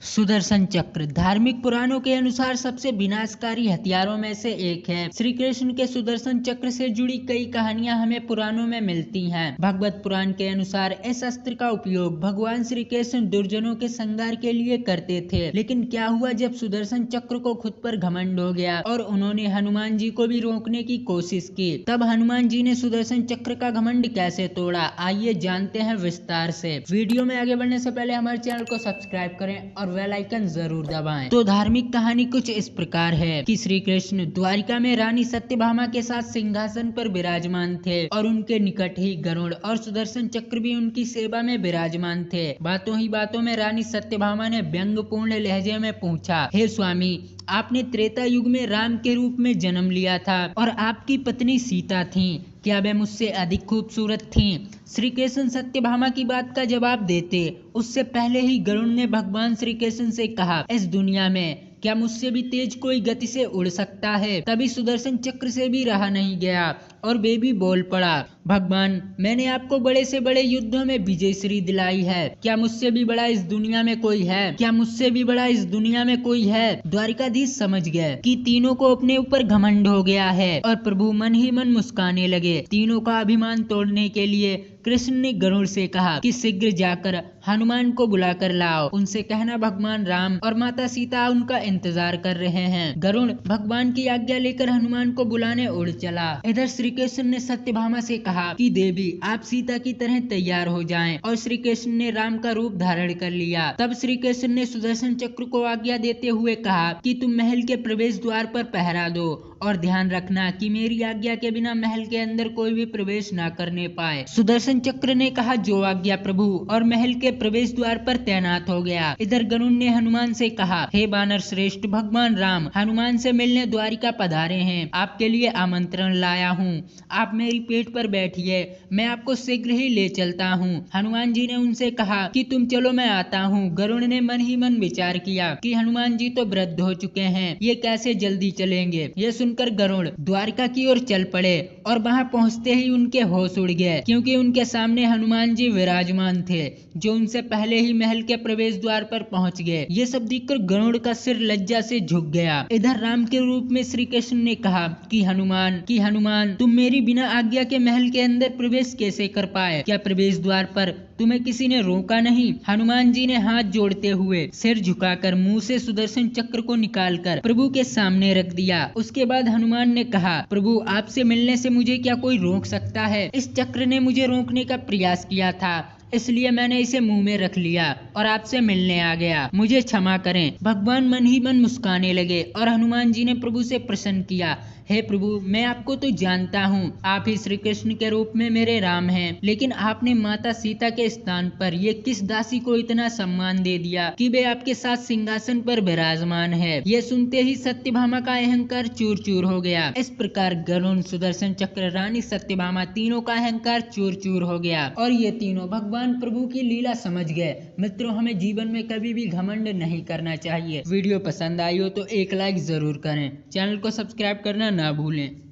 सुदर्शन चक्र धार्मिक पुराणों के अनुसार सबसे विनाशकारी हथियारों में से एक है। श्री कृष्ण के सुदर्शन चक्र से जुड़ी कई कहानियां हमें पुराणों में मिलती हैं। भगवत पुराण के अनुसार इस अस्त्र का उपयोग भगवान श्री कृष्ण दुर्जनों के संहार के लिए करते थे। लेकिन क्या हुआ जब सुदर्शन चक्र को खुद पर घमंड हो गया और उन्होंने हनुमान जी को भी रोकने की कोशिश की। तब हनुमान जी ने सुदर्शन चक्र का घमंड कैसे तोड़ा, आइए जानते हैं विस्तार से। वीडियो में आगे बढ़ने से पहले हमारे चैनल को सब्सक्राइब करें और बेल आइकन जरूर दबाएं। तो धार्मिक कहानी कुछ इस प्रकार है कि श्री कृष्ण द्वारिका में रानी सत्यभामा के साथ सिंहासन पर विराजमान थे और उनके निकट ही गरुड़ और सुदर्शन चक्र भी उनकी सेवा में विराजमान थे। बातों ही बातों में रानी सत्यभामा ने व्यंग्यपूर्ण लहजे में पूछा, हे स्वामी, आपने त्रेता युग में राम के रूप में जन्म लिया था और आपकी पत्नी सीता थी, क्या वे मुझसे अधिक खूबसूरत थीं? श्री कृष्ण सत्यभामा की बात का जवाब देते उससे पहले ही गरुड़ ने भगवान श्री कृष्ण से कहा, इस दुनिया में क्या मुझसे भी तेज कोई गति से उड़ सकता है? तभी सुदर्शन चक्र से भी रहा नहीं गया और वे भी बोल पड़ा, भगवान, मैंने आपको बड़े से बड़े युद्धों में विजयश्री दिलाई है, क्या मुझसे भी बड़ा इस दुनिया में कोई है? क्या मुझसे भी बड़ा इस दुनिया में कोई है? द्वारिकाधीश समझ गए कि तीनों को अपने ऊपर घमंड हो गया है और प्रभु मन ही मन मुस्काने लगे। तीनों का अभिमान तोड़ने के लिए कृष्ण ने गरुड़ से कहा कि शीघ्र जाकर हनुमान को बुलाकर लाओ, उनसे कहना भगवान राम और माता सीता उनका इंतजार कर रहे हैं। गरुड़ भगवान की आज्ञा लेकर हनुमान को बुलाने उड़ चला। इधर श्री कृष्ण ने सत्यभामा से कहा कि देवी, आप सीता की तरह तैयार हो जाएं, और श्री कृष्ण ने राम का रूप धारण कर लिया। तब श्री कृष्ण ने सुदर्शन चक्र को आज्ञा देते हुए कहा कि तुम महल के प्रवेश द्वार पर पहरा दो और ध्यान रखना कि मेरी आज्ञा के बिना महल के अंदर कोई भी प्रवेश न करने पाए। सुदर्शन चक्र ने कहा, जो आज्ञा प्रभु, और महल के प्रवेश द्वार पर तैनात हो गया। इधर गरुड़ ने हनुमान से कहा, हे बानर श्रेष्ठ, भगवान राम हनुमान से मिलने द्वारिका पधारे हैं, आपके लिए आमंत्रण लाया हूँ, आप मेरी पेट पर बैठिए, मैं आपको शीघ्र ही ले चलता हूँ। हनुमान जी ने उनसे कहा कि तुम चलो, मैं आता हूँ। गरुड़ ने मन ही मन विचार किया कि हनुमान जी तो वृद्ध हो चुके हैं, ये कैसे जल्दी चलेंगे। ये सुनकर गरुड़ द्वारिका की ओर चल पड़े और वहां पहुंचते ही उनके होश उड़ गए, क्योंकि उनके सामने हनुमान जी विराजमान थे, जो उनसे पहले ही महल के प्रवेश द्वार पर पहुंच गए। ये सब देखकर गरुड़ का सिर लज्जा से झुक गया। इधर राम के रूप में श्री कृष्ण ने कहा कि हनुमान, तुम मेरी बिना आज्ञा के महल के अंदर प्रवेश कैसे कर पाए? क्या प्रवेश द्वार पर तुम्हें किसी ने रोका नहीं? हनुमान जी ने हाथ जोड़ते हुए सिर झुकाकर मुंह से सुदर्शन चक्र को निकालकर प्रभु के सामने रख दिया। उसके बाद हनुमान ने कहा, प्रभु, आपसे मिलने से मुझे क्या कोई रोक सकता है? इस चक्र ने मुझे रोकने का प्रयास किया था, इसलिए मैंने इसे मुंह में रख लिया और आपसे मिलने आ गया, मुझे क्षमा करें। भगवान मन ही मन मुस्काने लगे और हनुमान जी ने प्रभु से प्रसन्न किया, हे प्रभु, मैं आपको तो जानता हूँ, आप ही श्री कृष्ण के रूप में मेरे राम हैं, लेकिन आपने माता सीता के स्थान पर ये किस दासी को इतना सम्मान दे दिया कि वे आपके साथ सिंहासन पर विराजमान है। ये सुनते ही सत्यभामा का अहंकार चूर चूर हो गया। इस प्रकार गरुड़, सुदर्शन चक्र, रानी सत्यभामा, तीनों का अहंकार चूर चूर हो गया और ये तीनों भगवान प्रभु की लीला समझ गए। मित्रों, हमें जीवन में कभी भी घमंड नहीं करना चाहिए। वीडियो पसंद आई हो तो एक लाइक जरूर करें, चैनल को सब्सक्राइब करना ना भूलें।